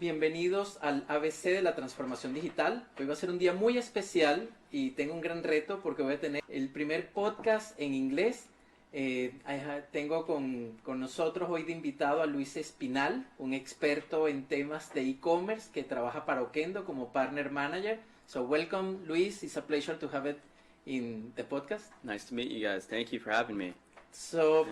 bienvenidos al ABC de la Transformación Digital. Hoy va a ser un día muy especial y tengo un gran reto porque voy a tener el primer podcast en inglés. Tengo con nosotros hoy de invitado a Luis Espinal, un experto en temas de e-commerce que trabaja para Okendo como partner manager. So welcome, Luis. It's a pleasure to have it in the podcast. Nice to meet you guys. Thank you for having me. So,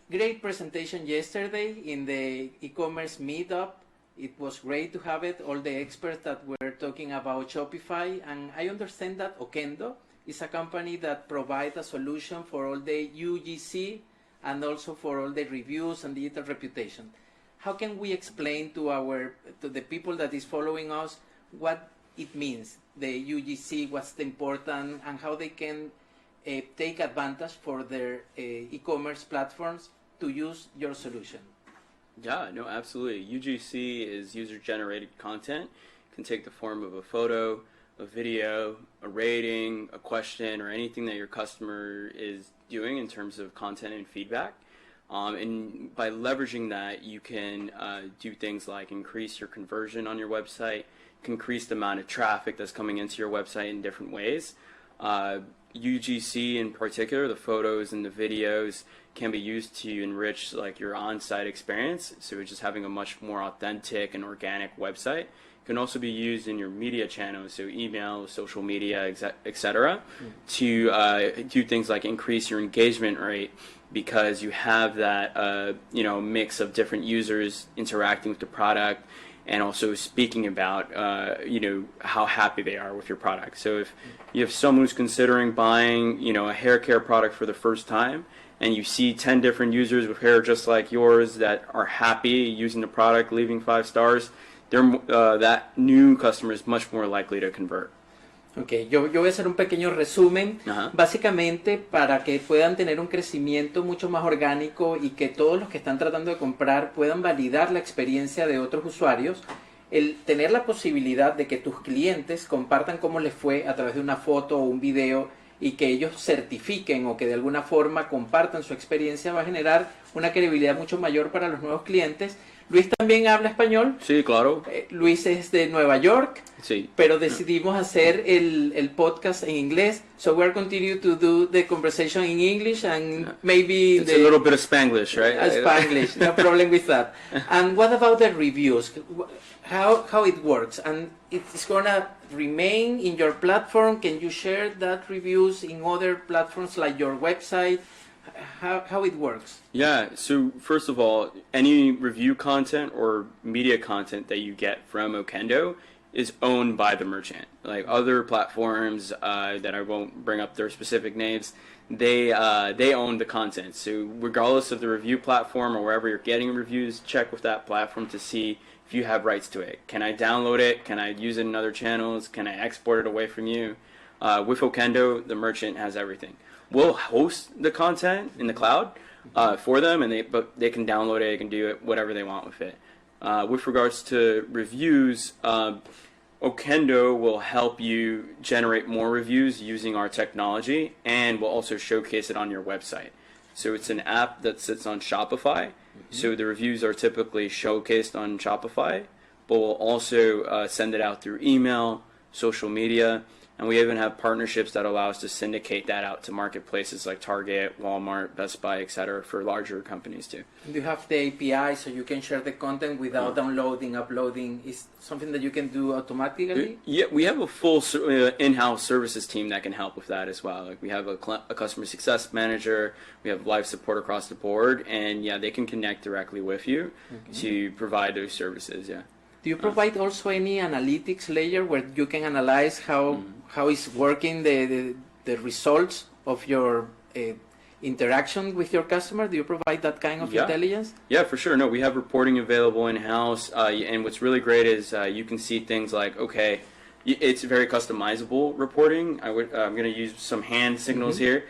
great presentation yesterday in the e-commerce meetup. It was great to have it, all the experts that were talking about Shopify. And I understand that Okendo is a company that provides a solution for all the UGC and also for all the reviews and digital reputation. How can we explain to the people that is following us what it means, the UGC, what's the important, and how they can take advantage for their e-commerce platforms to use your solution? Yeah, no, absolutely. UGC is user-generated content. It can take the form of a photo, a video, a rating, a question, or anything that your customer is doing in terms of content and feedback. And by leveraging that, you can do things like increase your conversion on your website, increase the amount of traffic that's coming into your website in different ways. UGC in particular, the photos and the videos can be used to enrich like your on-site experience. So just having a much more authentic and organic website. It can also be used in your media channels, so email, social media, etc., to do things like increase your engagement rate because you have that mix of different users interacting with the product and also speaking about how happy they are with your product. So if you have someone who's considering buying a hair care product for the first time and you see 10 different users with hair just like yours that are happy using the product, leaving 5 stars, that new customer is much more likely to convert. Ok, yo voy a hacer un pequeño resumen, básicamente para que puedan tener un crecimiento mucho más orgánico y que todos los que están tratando de comprar puedan validar la experiencia de otros usuarios. El tener la posibilidad de que tus clientes compartan cómo les fue a través de una foto o un video y que ellos certifiquen o que de alguna forma compartan su experiencia va a generar una credibilidad mucho mayor para los nuevos clientes. Luis también habla español. Sí, claro. Luis es de Nueva York. Sí. Pero decidimos hacer el podcast en inglés. So we're continue to do the conversation in English and maybe it's a little bit of Spanglish, right? Spanglish, no problem with that. And what about the reviews? How it works? And it's gonna remain in your platform. Can you share that reviews in other platforms like your website? How it works? Yeah, so first of all, any review content or media content that you get from Okendo is owned by the merchant. Like other platforms that I won't bring up their specific names, they own the content. So regardless of the review platform or wherever you're getting reviews, check with that platform to see if you have rights to it. Can I download it? Can I use it in other channels? Can I export it away from you? With Okendo, the merchant has everything. We'll host the content in the cloud for them, but they can download it, they can do it, whatever they want with it. With regards to reviews, Okendo will help you generate more reviews using our technology, and we'll also showcase it on your website. So it's an app that sits on Shopify. So the reviews are typically showcased on Shopify, but we'll also send it out through email, social media, and we even have partnerships that allow us to syndicate that out to marketplaces like Target, Walmart, Best Buy, etc. for larger companies too. You have the API so you can share the content without downloading, uploading. Is something that you can do automatically? Yeah, we have a full in-house services team that can help with that as well. Like we have a customer success manager, we have live support across the board, and yeah, they can connect directly with you to provide those services. Yeah. Do you provide also any analytics layer where you can analyze how is working the results of your interaction with your customer? Do you provide that kind of intelligence? Yeah, for sure. No, we have reporting available in-house, and what's really great is you can see things like, okay, it's very customizable reporting. I'm going to use some hand signals here.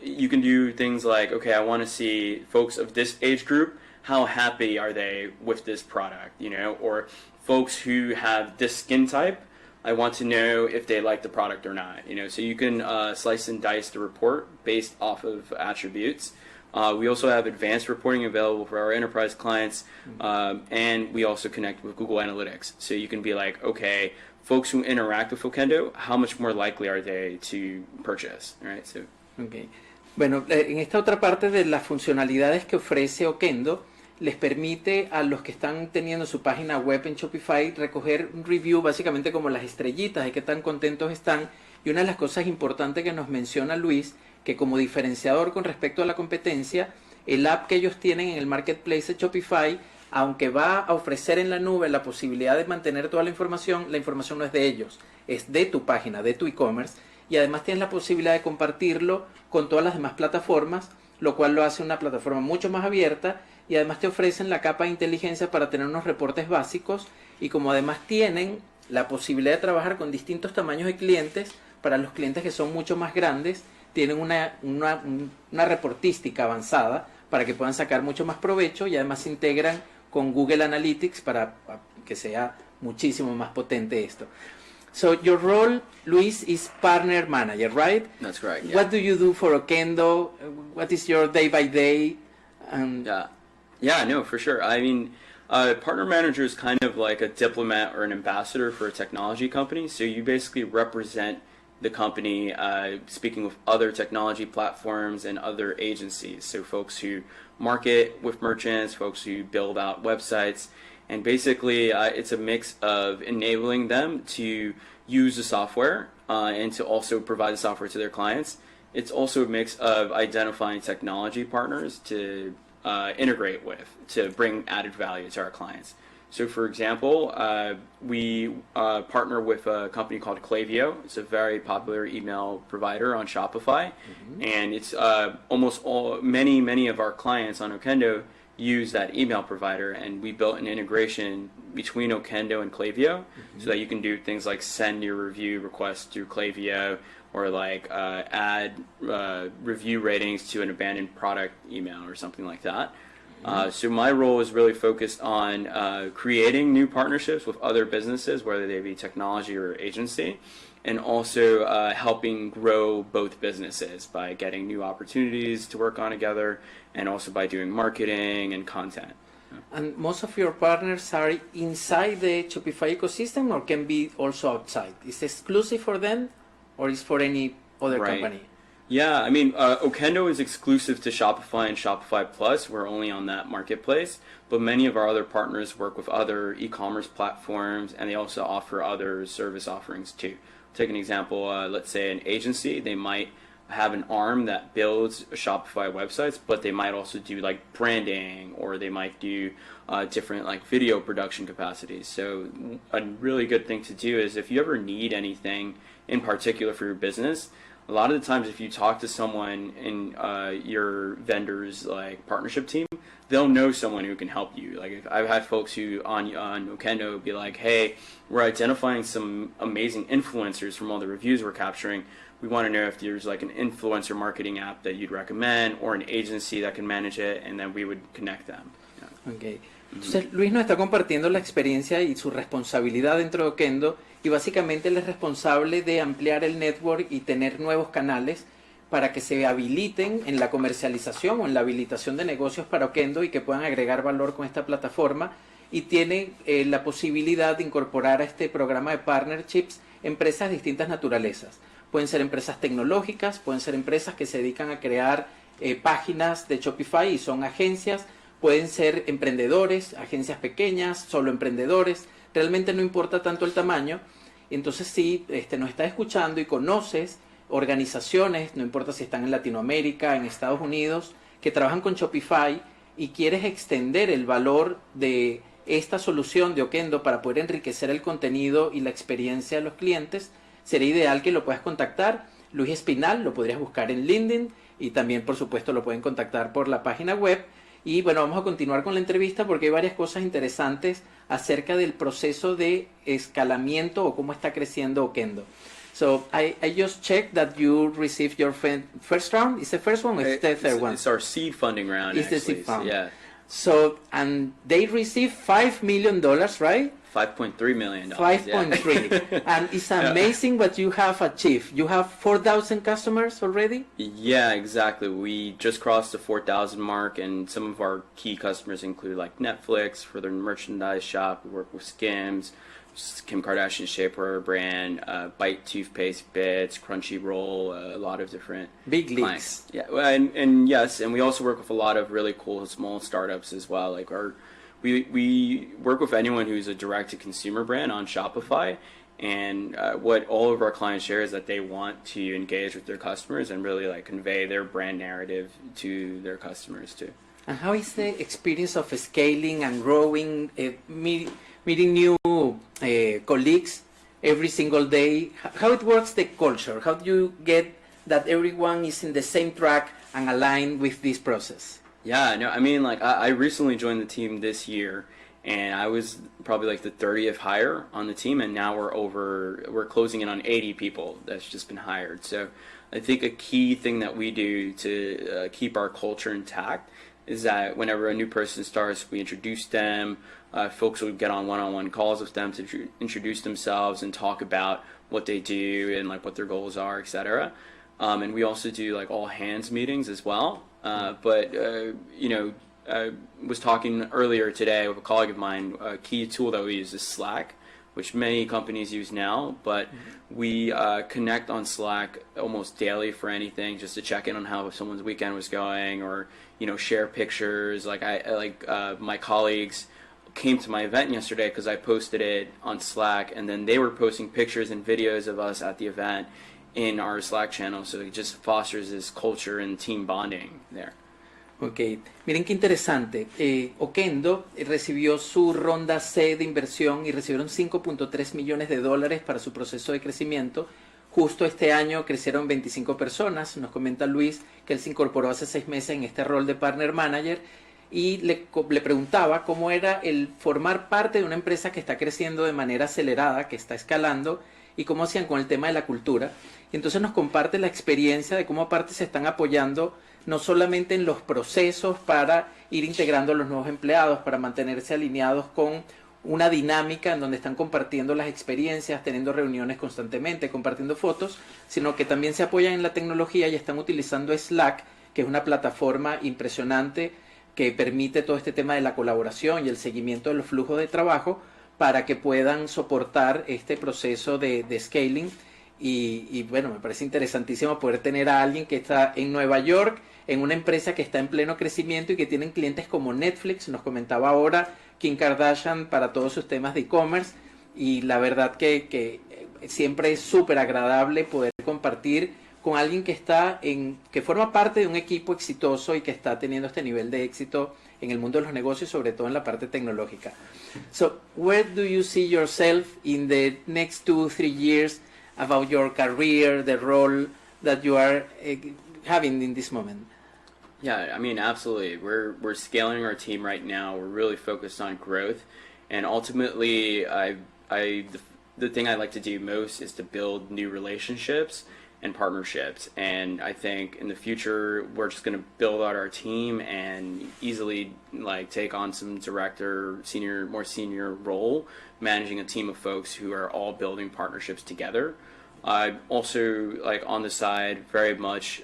You can do things like, okay, I want to see folks of this age group, how happy are they with this product, or folks who have this skin type, I want to know if they like the product or not, so you can slice and dice the report based off of attributes. We also have advanced reporting available for our enterprise clients, and we also connect with Google Analytics. So you can be like, okay, folks who interact with Okendo, how much more likely are they to purchase, right? So, okay. Bueno, en esta otra parte de las funcionalidades que ofrece Okendo, les permite a los que están teniendo su página web en Shopify recoger un review, básicamente como las estrellitas de qué tan contentos están. Y una de las cosas importantes que nos menciona Luis, que como diferenciador con respecto a la competencia, el app que ellos tienen en el marketplace de Shopify, aunque va a ofrecer en la nube la posibilidad de mantener toda la información no es de ellos, es de tu página, de tu e-commerce, y además tienes la posibilidad de compartirlo con todas las demás plataformas, lo cual lo hace una plataforma mucho más abierta, y además te ofrecen la capa de inteligencia para tener unos reportes básicos, y como además tienen la posibilidad de trabajar con distintos tamaños de clientes, para los clientes que son mucho más grandes, tienen una reportística avanzada para que puedan sacar mucho más provecho, y además se integran con Google Analytics para que sea muchísimo más potente esto. So your role, Luis, is partner manager, right? that's correct. Yeah. What do you do for Okendo? What is your day by day? Yeah, no, for sure. I mean, partner manager is kind of like a diplomat or an ambassador for a technology company. So you basically represent the company speaking with other technology platforms and other agencies. So folks who market with merchants, folks who build out websites. And basically, it's a mix of enabling them to use the software and to also provide the software to their clients. It's also a mix of identifying technology partners to integrate with to bring added value to our clients. So, for example, we partner with a company called Klaviyo. It's a very popular email provider on Shopify, and it's almost many of our clients on Okendo use that email provider, and we built an integration between Okendo and Klaviyo so that you can do things like send your review requests through Klaviyo, or like add review ratings to an abandoned product email or something like that. So my role is really focused on creating new partnerships with other businesses, whether they be technology or agency, and also helping grow both businesses by getting new opportunities to work on together, and also by doing marketing and content. And most of your partners are inside the Shopify ecosystem, or can be also outside? Is it exclusive for them, or is for any other company? Yeah, I mean, Okendo is exclusive to Shopify and Shopify Plus. We're only on that marketplace, but many of our other partners work with other e-commerce platforms, and they also offer other service offerings too. Take an example, let's say an agency, they might have an arm that builds Shopify websites, but they might also do like branding, or they might do different like video production capacities. So a really good thing to do is, if you ever need anything in particular for your business, a lot of the times if you talk to someone in your vendor's like partnership team, they'll know someone who can help you. Like I've had folks who on Okendo be like, hey, we're identifying some amazing influencers from all the reviews we're capturing. We want to know if there's like an influencer marketing app that you'd recommend, or an agency that can manage it, and then we would connect them. Yeah. Okay. Entonces Luis nos está compartiendo la experiencia y su responsabilidad dentro de Okendo, y básicamente él es responsable de ampliar el network y tener nuevos canales para que se habiliten en la comercialización o en la habilitación de negocios para Okendo y que puedan agregar valor con esta plataforma, y tiene la posibilidad de incorporar a este programa de partnerships empresas de distintas naturalezas. Pueden ser empresas tecnológicas, pueden ser empresas que se dedican a crear páginas de Shopify y son agencias, pueden ser emprendedores, agencias pequeñas, solo emprendedores, realmente no importa tanto el tamaño. Entonces si nos estás escuchando y conoces organizaciones, no importa si están en Latinoamérica, en Estados Unidos, que trabajan con Shopify y quieres extender el valor de esta solución de Okendo para poder enriquecer el contenido y la experiencia de los clientes, sería ideal que lo puedas contactar. Luis Espinal, lo podrías buscar en LinkedIn, y también por supuesto lo pueden contactar por la página web. Y bueno, vamos a continuar con la entrevista porque hay varias cosas interesantes acerca del proceso de escalamiento o cómo está creciendo Okendo. So I just checked that you received your first round. Is the first one or is the third one? It's our seed funding round. It's actually. the seed fund. Yeah. So, and they received $5 million, right? $5.3 million. 5.3. And it's amazing what you have achieved. You have 4,000 customers already? Yeah, exactly. We just crossed the 4,000 mark, and some of our key customers include like Netflix for their merchandise shop. We work with Skims, Kim Kardashian shapewear brand, Bite toothpaste bits, Crunchyroll, a lot of different big clients. leagues. Yeah, and yes, and we also work with a lot of really cool small startups as well. Like we work with anyone who's a direct-to-consumer brand on Shopify, and what all of our clients share is that they want to engage with their customers and really like convey their brand narrative to their customers too. And how is the experience of scaling and growing, meeting new colleagues every single day? How it works, the culture? How do you get that everyone is in the same track and aligned with this process? Yeah, no, I mean, like, I recently joined the team this year, and I was probably like the 30th hire on the team, and now we're closing in on 80 people that's just been hired. So I think a key thing that we do to keep our culture intact is that whenever a new person starts, we introduce them. Folks will get on one-on-one calls with them to introduce themselves and talk about what they do and like what their goals are, etc. And we also do like all hands meetings as well. But you know, I was talking earlier today with a colleague of mine. A key tool that we use is Slack, which many companies use now. But we connect on Slack almost daily for anything, just to check in on how someone's weekend was going, or share pictures. Like my colleagues came to my event yesterday because I posted it on Slack, and then they were posting pictures and videos of us at the event in our Slack channel, so it just fosters this culture and team bonding there. Ok, miren qué interesante. Okendo recibió su ronda C de inversión y recibieron $5.3 millones para su proceso de crecimiento. Justo este año crecieron 25 personas. Nos comenta Luis que él se incorporó hace 6 meses en este rol de Partner Manager, y le preguntaba cómo era el formar parte de una empresa que está creciendo de manera acelerada, que está escalando, y cómo hacían con el tema de la cultura. Y entonces nos comparte la experiencia de cómo aparte se están apoyando no solamente en los procesos para ir integrando a los nuevos empleados, para mantenerse alineados con una dinámica en donde están compartiendo las experiencias, teniendo reuniones constantemente, compartiendo fotos, sino que también se apoyan en la tecnología y están utilizando Slack, que es una plataforma impresionante que permite todo este tema de la colaboración y el seguimiento de los flujos de trabajo para que puedan soportar este proceso de scaling. Y bueno, me parece interesantísimo poder tener a alguien que está en Nueva York, en una empresa que está en pleno crecimiento y que tienen clientes como Netflix, nos comentaba ahora Kim Kardashian, para todos sus temas de e-commerce, y la verdad que siempre es súper agradable poder compartir con alguien que que forma parte de un equipo exitoso y que está teniendo este nivel de éxito en el mundo de los negocios, sobre todo en la parte tecnológica. So, where do you see yourself in the next 2-3 years about your career, the role that you are having in this moment? Yeah, I mean, absolutely. We're scaling our team right now. We're really focused on growth, and ultimately, the thing I like to do most is to build new relationships and partnerships. And I think in the future, we're just going to build out our team and easily like take on some director, more senior role, managing a team of folks who are all building partnerships together. I'm also, like, on the side, very much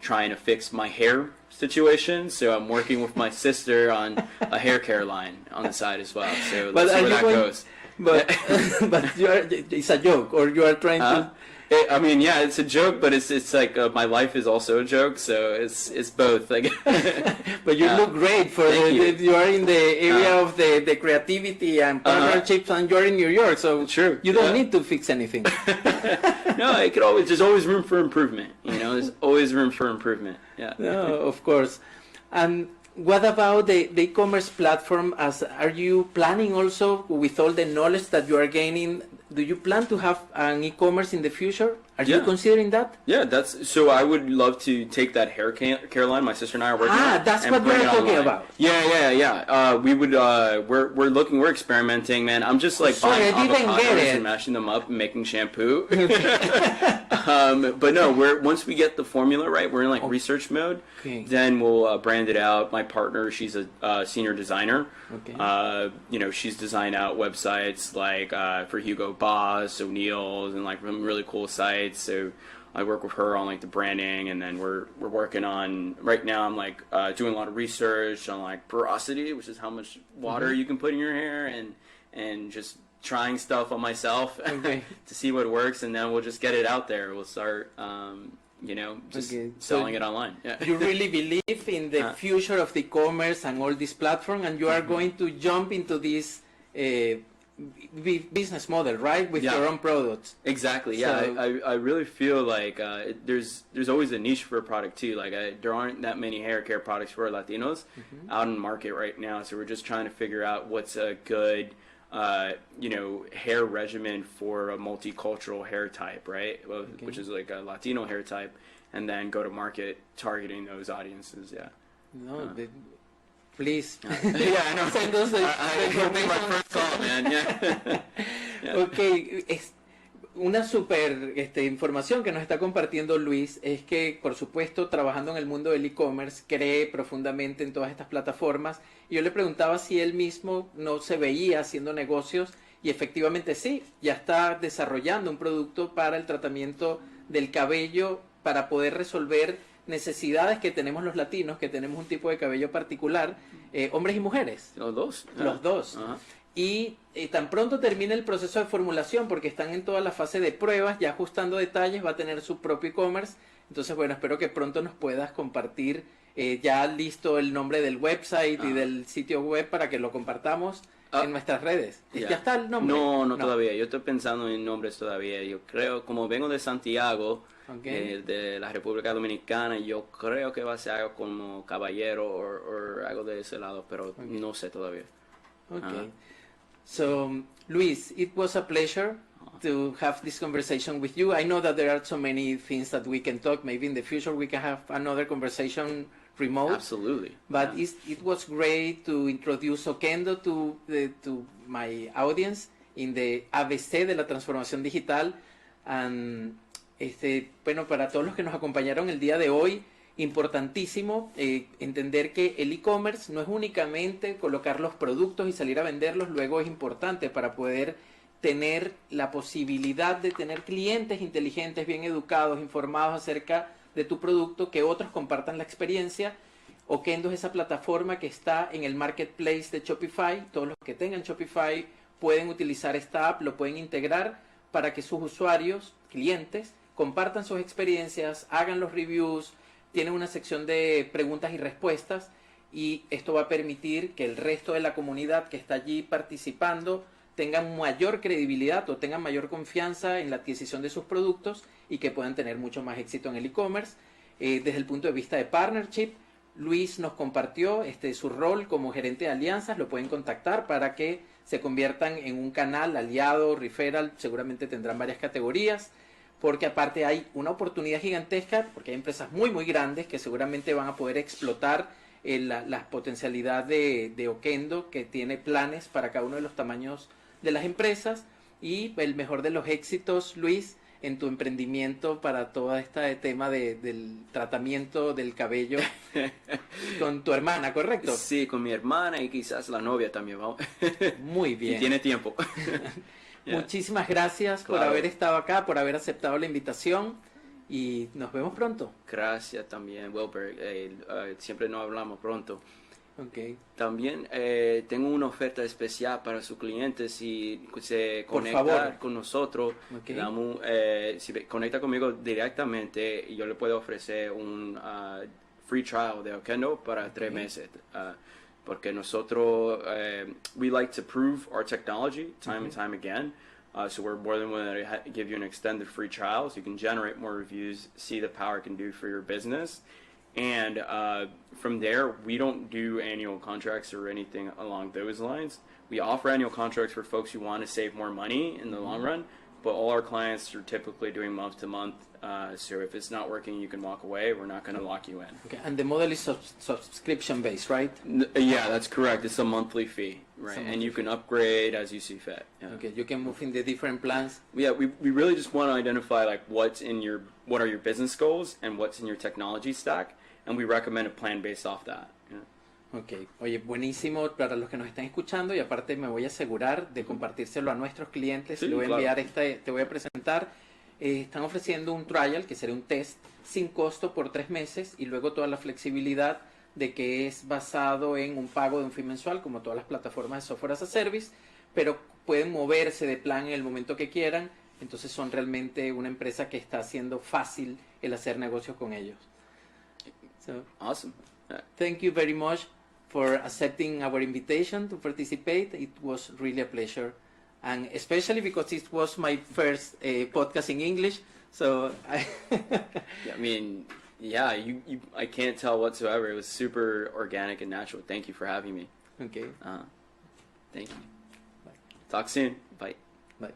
trying to fix my hair situation. So I'm working with my sister on a hair care line on the side as well. So that's where that goes. But it's a joke, or you are trying to... I mean, yeah, it's a joke, but it's like my life is also a joke, so it's both. Like, but you look great for you are in the area of the creativity and partnerships, and you're in New York, so true. You don't need to fix anything. No, there's always room for improvement. There's always room for improvement. Yeah. No, of course. And what about the e-commerce platform? Are you planning also, with all the knowledge that you are gaining, do you plan to have an e-commerce in the future? Are you considering that? Yeah, so I would love to take that hair care line my sister and I are working on. That's what we're talking about. Yeah. We're experimenting, man. I'm just like buying avocados and mashing them up and making shampoo. But no, once we get the formula right, we're in like research mode. Okay. Then we'll brand it out. My partner, she's a senior designer. Okay. She's designed out websites like for Hugo Boss, O'Neill's, and like some really cool sites. So I work with her on like the branding, and then we're working on right now. I'm like doing a lot of research on like porosity, which is how much water you can put in your hair, and just trying stuff on myself to see what works, and then we'll just get it out there. We'll start selling it online. Yeah. You really believe in the future of the e-commerce and all this platform, and you are going to jump into this business model, right, with your own products. Exactly. Yeah. So, I really feel like there's always a niche for a product too. Like there aren't that many hair care products for Latinos out in the market right now. So we're just trying to figure out what's a good hair regimen for a multicultural hair type, right? Which is like a Latino hair type, and then go to market targeting those audiences. Yeah. Please. Yeah, I know. Send us the information. My first call, man. Yeah. Okay. Una super información que nos está compartiendo Luis es que, por supuesto, trabajando en el mundo del e-commerce, cree profundamente en todas estas plataformas. Y yo le preguntaba si él mismo no se veía haciendo negocios, y efectivamente sí, ya está desarrollando un producto para el tratamiento del cabello para poder resolver necesidades que tenemos los latinos, que tenemos un tipo de cabello particular, hombres y mujeres. Los dos. Los dos. Y tan pronto termine el proceso de formulación, porque están en toda la fase de pruebas, ya ajustando detalles, va a tener su propio e-commerce. Entonces, bueno, espero que pronto nos puedas compartir ya listo el nombre del website y del sitio web para que lo compartamos en nuestras redes. ¿Ya está el nombre? No, todavía. Yo estoy pensando en nombres todavía. Yo creo, como vengo de Santiago, de la República Dominicana, yo creo que va a ser algo como caballero o algo de ese lado, pero no sé todavía. Okay. So, Luis, it was a pleasure to have this conversation with you. I know that there are so many things that we can talk. Maybe in the future we can have another conversation remote. Absolutely. But it was great to introduce Okendo to my audience in the ABC de la transformación digital. And bueno, para todos los que nos acompañaron el día de hoy, importantísimo entender que el e-commerce no es únicamente colocar los productos y salir a venderlos. Luego es importante para poder tener la posibilidad de tener clientes inteligentes, bien educados, informados acerca de tu producto, que otros compartan la experiencia. Okendo es esa plataforma que está en el marketplace de Shopify. Todos los que tengan Shopify pueden utilizar esta app, lo pueden integrar para que sus usuarios, clientes, compartan sus experiencias, hagan los reviews. Tienen una sección de preguntas y respuestas, y esto va a permitir que el resto de la comunidad que está allí participando tengan mayor credibilidad o tengan mayor confianza en la adquisición de sus productos y que puedan tener mucho más éxito en el e-commerce. Desde el punto de vista de partnership, Luis nos compartió su rol como gerente de alianzas. Lo pueden contactar para que se conviertan en un canal aliado, referral. Seguramente tendrán varias categorías, porque aparte hay una oportunidad gigantesca, porque hay empresas muy muy grandes que seguramente van a poder explotar la potencialidad de Okendo, que tiene planes para cada uno de los tamaños de las empresas. Y el mejor de los éxitos, Luis, en tu emprendimiento para todo este tema del tratamiento del cabello con tu hermana, ¿correcto? Sí, con mi hermana y quizás la novia también. ¿Vamos? Muy bien. Y tiene tiempo. Muchísimas gracias por haber estado acá, por haber aceptado la invitación, y nos vemos pronto. Gracias también, Wilber. Siempre nos hablamos pronto. Okay. También tengo una oferta especial para sus clientes. Si se conecta con nosotros, si conecta conmigo directamente, yo le puedo ofrecer un free trial de Okendo para 3 meses. Porque nosotros, we like to prove our technology time and time again. So we're more than willing to give you an extended free trial so you can generate more reviews, see the power it can do for your business. And from there, we don't do annual contracts or anything along those lines. We offer annual contracts for folks who want to save more money in the long run, but all our clients are typically doing month to month. So if it's not working, you can walk away. We're not going to lock you in. Okay, and the model is subscription based, right? Yeah, that's correct. It's a monthly fee, right? And you can upgrade as you see fit. Yeah. Okay, you can move in the different plans. Yeah, we really just want to identify like what are your business goals and what's in your technology stack, and we recommend a plan based off that. Yeah. Ok, oye, buenísimo para los que nos están escuchando, y aparte me voy a asegurar de compartírselo a nuestros clientes. Sí, le voy a claro. enviar te voy a presentar. Están ofreciendo un trial, que sería un test sin costo por 3 meses, y luego toda la flexibilidad de que es basado en un pago de un fee mensual, como todas las plataformas de software as a service, pero pueden moverse de plan en el momento que quieran. Entonces son realmente una empresa que está haciendo fácil el hacer negocios con ellos. So, Awesome. thank you very much for accepting our invitation to participate. It was really a pleasure. And especially because it was my first podcast in English, so Yeah, I mean, yeah, I can't tell whatsoever. It was super organic and natural. Thank you for having me. Okay, Thank you. Talk soon. Bye. bye.